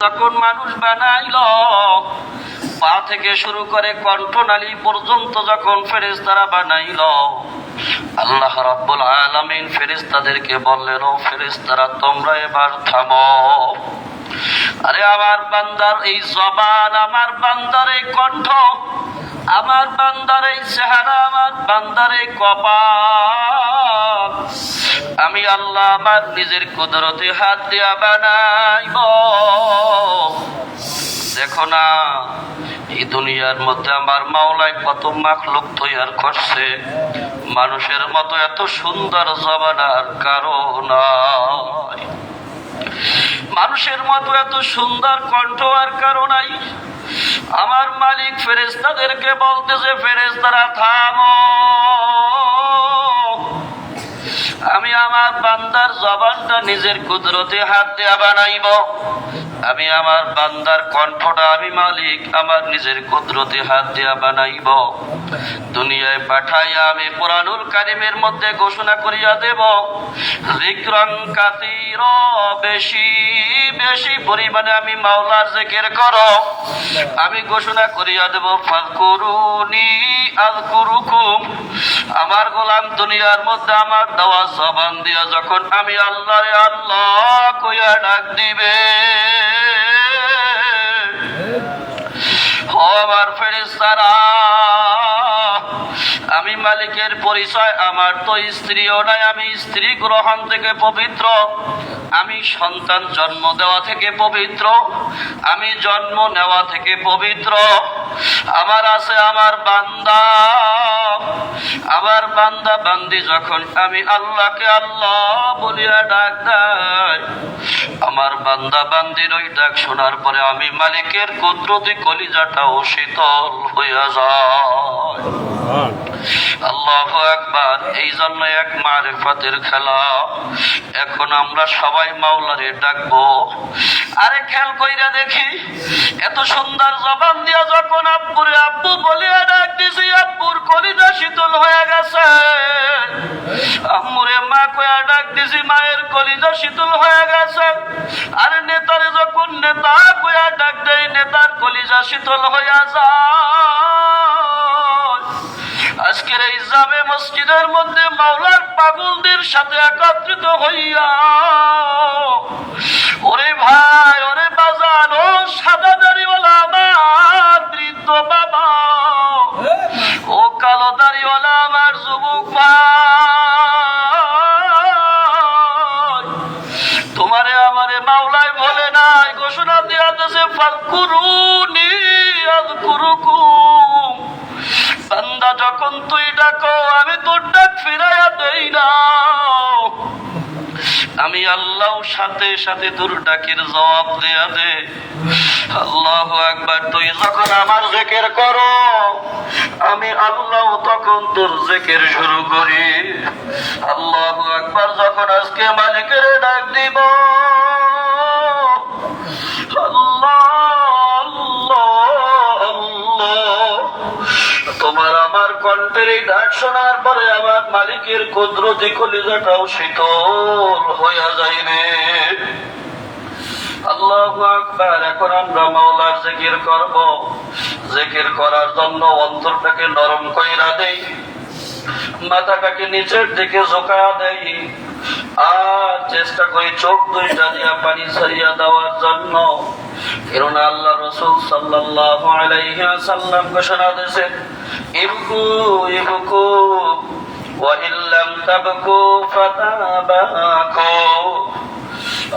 যখন মানুষ বানাইল পা থেকে শুরু করে কণ্ঠনালী পর্যন্ত যখন ফেরেশতারা বানাইল, আল্লাহ রাব্বুল আলামিন ফেরেশতাদেরকে বললেন, ও ফেরেশতারা তোমরা এবার থামো। আরে আমার বান্দার এই জবান, আমার বান্দার এই কণ্ঠ, আমার বান্দার এই চেহারা, আমার বান্দার এই কপাল আমি আল্লাহ আমার নিজের কুদরতে হাত দিয়া বানাইব। দেখো না এই দুনিয়ার মধ্যে আমার মাওলায় কত মাখলুক তৈয়ার করছে, মানুষের মতো এত সুন্দর জবান আর কারো নাই, মানুষের মতো এত সুন্দর কণ্ঠ আর কারো নাই। আমার মালিক ফেরেশতাদেরকে বলতেছে, ফেরেশতারা থামো, আমি আমার বান্দার জবানটা নিজের কুদরতে হাত দেয়া বানাইব। আমি আমার বান্দার কণ্ঠটা আমি মালিক আমার নিজের কুদরতে হাত দেয়া বানাইব। দুনিয়ায় পাঠাইয়া আমি কুরআনুল কারীমের মধ্যে ঘোষণা করিয়া দেব, যিকরান কাসীরা, বেশি বেশি পরিমাণে আমি মাওলার জিকির করো। আমি ঘোষণা করিয়া দেব, ফাযকুরুনি আযকুরুকুম। আমার গোলাম দুনিয়ার মধ্যে আমার দেওয়া জবান দিয়া যখন আমি আল্লাহরে আল্লাহ কইয়া ডাক দিবে, ও আমার ফেরেশতারা, আমি মালিকের পরিচয়, আমার তো স্ত্রীও নাই, আমি স্ত্রী গ্রহণ থেকে পবিত্র, আমি সন্তান জন্ম দেওয়া থেকে পবিত্র, আমি জন্ম নেওয়া থেকে পবিত্র। আমার আছে আমার বান্দা, আমার বান্দা বান্দি যখন আমি আল্লাহকে আল্লাহ বলিয়া ডাক দেয়, আমার বান্দা বান্দির ওই ডাক শোনার পরে আমি মালিকের কুদরতি কলিজাটাও শীতল হইয়া যায়। আল্লাহু আকবার। এই জন্য এক মারিফাতের খেলা। এখন আমরা সবাই মাওলারে ডাকবো। আরে খেয়াল কইরা দেখি, এত সুন্দর জবান দিয়া যখন আব্বুরে আব্বু বলিয়া ডাক দিছি, আব্বুর কলিজা শীতল হয়ে গেছে। আম্মুরে মা কইয়া ডাক দিছি, মায়ের কলিজা শীতল হয়ে গেছে। আর নেতারে যখন নেতা কইয়া ডাক দেয়, নেতার কলিজা শীতল হইয়া যায়। আজকের এই জামে মসজিদের মধ্যে মাওলার পাগলদের সাথে একত্রিত হইয়া, ওরে ভাই, ওরে বাজান, ও সাদা দাড়িওয়ালা আমার বৃদ্ধ বাবা, ও কালো দাড়িওয়ালা আমার যুবক ভাই, তোমারে আমারে মাওলায় বলে নাই, ঘোষণা দিয়া দেশে, ফাযকুরুনি আযকুরুকুম। বান্দা যখন তুই ডাকো আমি তোর ডাক ফিরাইয়া দেই না, আমি আল্লাহ সাথে সাথে তোর ডাকের জবাব দেয়া দে। আল্লাহু আকবার। তুই যখন আমার জিকির করো আমি আল্লাহ তখন তোর জিকির শুরু করি। আল্লাহু আকবার। যখন আজকে মালিকের ডাক দিব, আল্লাহ তোমার আমার কণ্ঠের এই ডাক শোনার পরে আমার মালিকের কুদরতি কলিজাটাও শীতল হইয়া যাইবে। আল্লাহু আকবার। এখন আমরা মাওলার জিকির করব। জিকির করার জন্য অন্তরটাকে নরম কইরা দেই, মাথাটাকে নিচের দিকে ঝুঁকায়া দেই, আর চেষ্টা করি চোখ দুইটা দিয়া পানি ছাড়িয়া দেওয়ার জন্য। কেননা আল্লাহ রাসূল সাল্লাল্লাহু আলাইহি ওয়াসাল্লাম ঘোষণা দিয়েছেন, ইবকু ইবকু ওয়া ইল্লাম তাবকু ফাতাবাকু।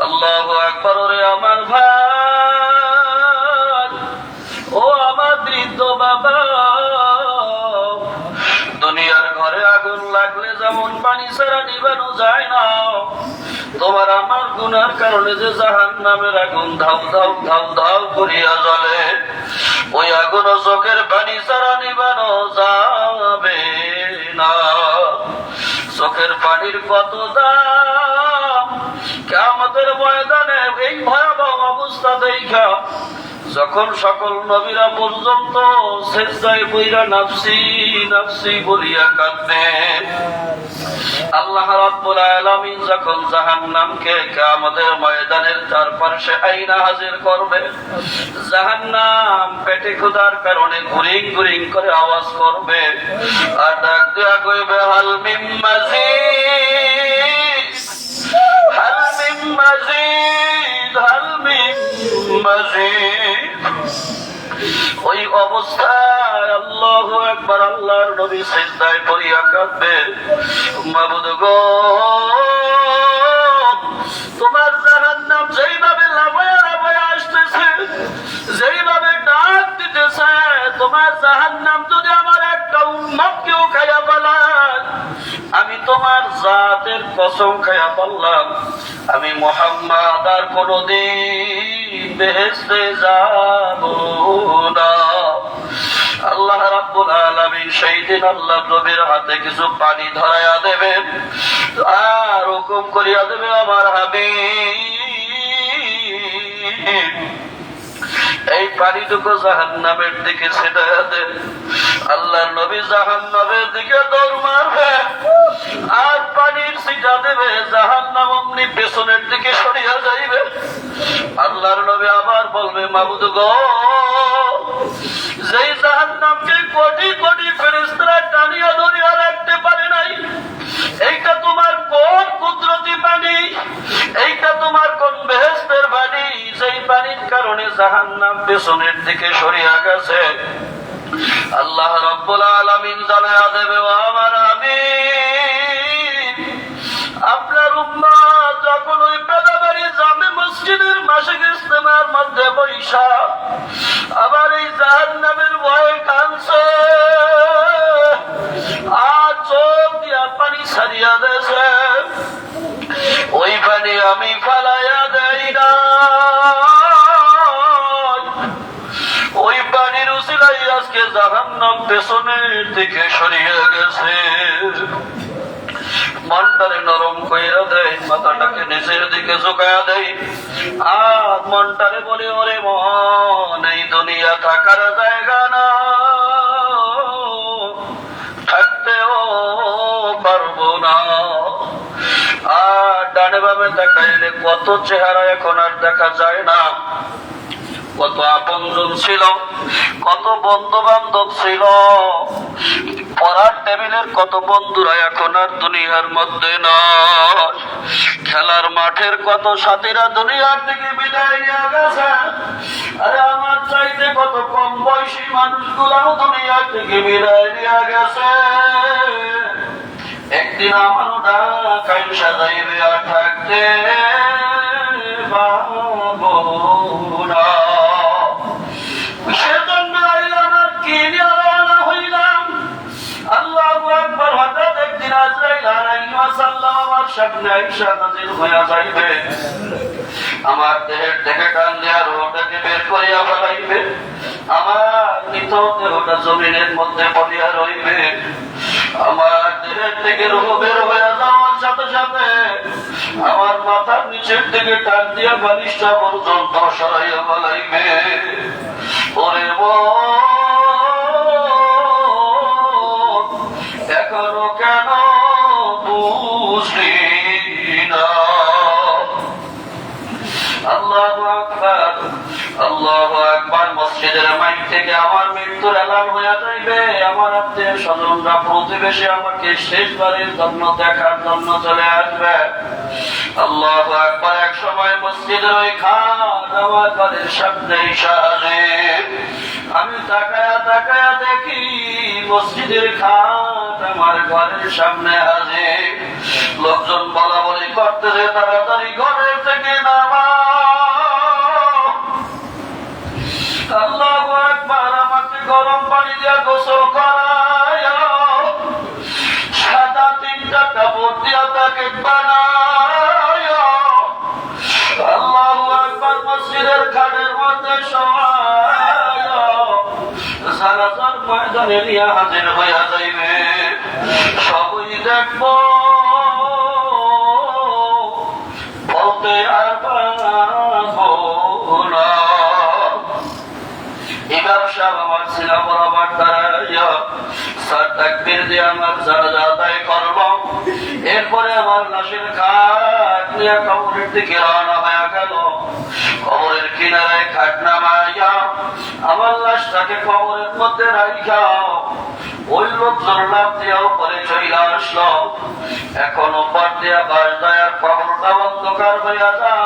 আল্লাহু আকবার। ওরে আমার ভাই, ও আমার বৃদ্ধ বাবা, দুনিয়ার ঘরে আগুন লাগলে যেমন পানি ছাড়া নিভানো যায় না, তোমার আমার গুনার কারণে যে জাহান্নামের আগুন ধাউ ধাউ ধাউ ধাউ করিয়া জ্বলে, ওই আগুন চোখের পানি ছাড়া নিভানো যাবে না। চোখের পানির কত দাম, কিয়ামতের ময়দানে এই ভয়াবহ অবস্থা দেখা যখন সকল নবীরা পর্যন্ত সিজদায় পইরা নাফসি নাফসি বলিয়া কাঁদবে, আল্লাহ রাব্বুল আলামিন যখন জাহান্নামকে কিয়ামতের ময়দানের চারপাশে আইনা হাজির করবে, জাহান্নাম পেটে ক্ষুধার কারণে গুরিং গুরিং করে আওয়াজ করবে আর ডাক দিয়া কইবে হাল মিন মাজিদ, হাল মিন মাজিদ, হাল মিন মাজিদ। ওই অবস্থায় আল্লাহু আকবার, আল্লাহর নবী সিজদায় পড়িয়া কাঁদবে, মাবুদ গো, তোমার জাহান্নাম যেইভাবে লাফায়া লাফায়া আসতেছে, যেইভাবে ডাক দিতেছে, তোমার জাহান্নাম যদি আমার একটা উম্মতকেও খাইয়া ফেলায়, আমি তোমার জাতের কসম খাইয়া বললাম, আমি মুহাম্মদ আর কোনদিন বেহেশতে যাব না। আল্লাহ রাব্বুল আলামিন সেই দিন আল্লাহ নবীর হাতে কিছু পানি ধরাইয়া দেবেন আর হুকুম করিয়া দেবে, আমার হাবিব এই পানিটুকু জাহান্নামের দিকে ছিটাইয়া দেন। আল্লাহর নবী জাহান্নামের দিকে দৌড় মারবে আর পানির ছিটা দেবে, জাহান্নাম অমনি পেছনের দিকে সরিয়া যাইবে। আল্লাহর নবী আবার বলবে, মাবুদ গো, যেই জাহান্নামকে কোটি কোটি ফেরেশতারা টানিয়া ধরিয়া রাখতে পারে নাই, এইটা তোমার কোন কুদরতি পানি, এইটা তোমার কোন বেহেশতের পানি, যেই পানির কারণে জাহান্নাম পেছনের দিকে সরিয়া গেছে। আল্লাহ রাব্বুল আলামিন জানায়া দেবে, ও আমার হাবিব, আপনার উম্মত যখন ওই পেদাবাড়ি জামে মসজিদের মাসিক ইজতেমার মধ্যে বৈশা আবার এই জাহান্নামের ভয়ে কাঁদছে আর চোখ দিয়া পানি ছাড়িয়া দেছে, ওই পানি আমি ফালাইয়া দেই না, ওই পানির উসিলাই আজকে জাহান্নাম পেছনের দিকে সরিয়ে গেছে। মনটারে নরম কইরা দেয়, মাথাটাকে নিচের দিকে ঝুঁকায়া দেয় আর মনটারে বলে, ওরে মন, এই দুনিয়া থাকার জায়গা না, থাকতেও পারবো না। আর ডানে বামে তাকাইলে কত চেহারা এখন আর দেখা যায় না, কত আপনজন ছিল, কত বন্ধু বান্ধব ছিল, পড়ার টেবিলের কত বন্ধুরা এখন আর দুনিয়ার মধ্যে নয়, খেলার মাঠের কত সাথীরা দুনিয়ার থেকে বিদায় নিয়ে গেছে। আরে আমার চাইতে কত কম বয়সী মানুষগুলাও দুনিয়ার থেকে বিদায় নিয়ে গেছে। একদিন আমারও ডাক আইসা যাইবে আর থাকতে পারবো না। সেজন্য আইলাম আর কি নিয়ে রওনা হইলাম। আল্লাহু আকবার। হঠাৎ একদিন আজরাইল আলাইহিস সালাম আমার সামনে আইসা নাজির হইয়া যাইবে, আমার দেহের থেকে টান দেওয়া রোহটাকে বের করিয়া ফেলাইবে, আমার নিত দেহটা জমিনের মধ্যে পড়িয়া রইবে। আমার দেহের থেকে রোহ বের হইয়া যাওয়ার সাথে সাথে আমার মাথার নিচের থেকে টান দিয়া বালিশটা পর্যন্ত সরাইয়া ফেলাইবে। ওরে এখনো কেন বুঝলি না? আল্লাহু আকবার, আল্লাহু আকবার। মসজিদের মাইক থেকে আমার মৃত্যুর এলান হইয়া যাইবে। আমার আত্মীয় স্বজনরা, প্রতিবেশী আমাকে শেষবারের জন্য দেখার জন্য চলে আসবে। আল্লাহু আকবার। এক সময় মসজিদের ওই খাট আমার ঘরের সামনেই হাজির। আমি তাকায়া তাকায়া দেখি মসজিদের খাট আমার ঘরের সামনে হাজির। লোকজন বলা বলি করতেছে, তাড়াতাড়ি ঘরের থেকে নামা। আল্লাহু আকবার। আমাকে গরম পানি দিয়া গোসল করায়, সাদা 3টা কাপড় দিয়া তাকে বানায়। আল্লাহু আকবার। মসজিদের খাটের মধ্যে শোয়ায় জানাজার ময়দানে নিয়ে হাজির হইয়া যাইবে। সবই দেখবো, বলতে আর পারবো না। ইমাম সাহেব আমার ছিলা বরাবর দাঁড়াইয়া স্যার তাকবীর দিয়ে আমার জানাজা আদায় করব। এরপরে আমার লাশের খাট নিয়ে কবরের দিকে রওনা হয়ে গেল। কবরের কিনারায় খাট নামাইয়া আমার লাশটাকে কবরের মধ্যে রাইখা ওই লোকজন লাভ দিয়া উপরে চলে আসলো। এখন উপর দিয়া বাস দেয়ার কবরটা অন্ধকার হইয়া যায়।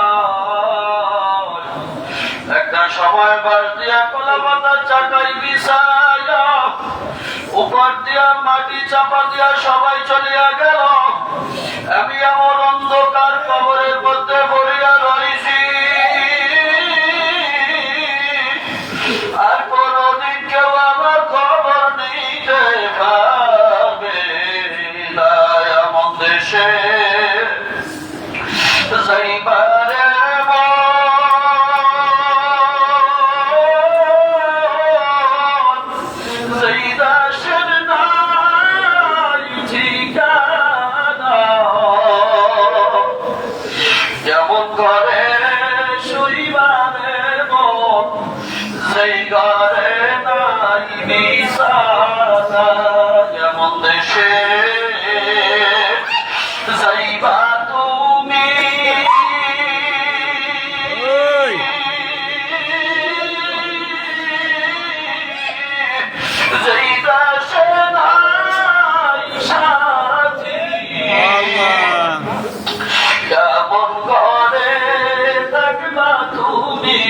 একটা সময় বাস দিয়া কলা পাতা চাটাই বিছাইয়া উপর দিয়া মাটি চাপা দিয়া সবাই চলিয়া গেল। আমি আমার অন্ধকার কবরের মধ্যে পড়িয়া রয়েছি। আর কোনদিন কেউ আমার খবর নিতে পারবে না। এমন দেশে যাইবারে যেমন ঘরে শুইবারের মন সেই ঘরে নাই বিছানা। যেমন দেশে যাইবা তুমি যেই দেশে নাই সাথী, কেমন ঘরে থাকবা তুমি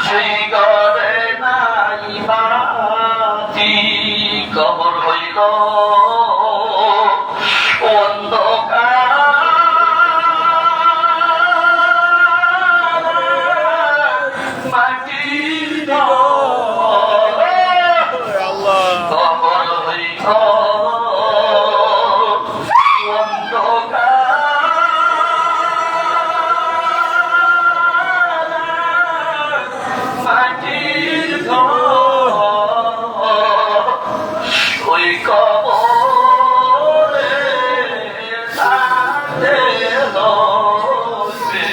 সেই ঘরে নাই বাতি। কবর হইল অন্ধকার মাটির কবর হইল মাটির ওই কবরে থাকতে হবে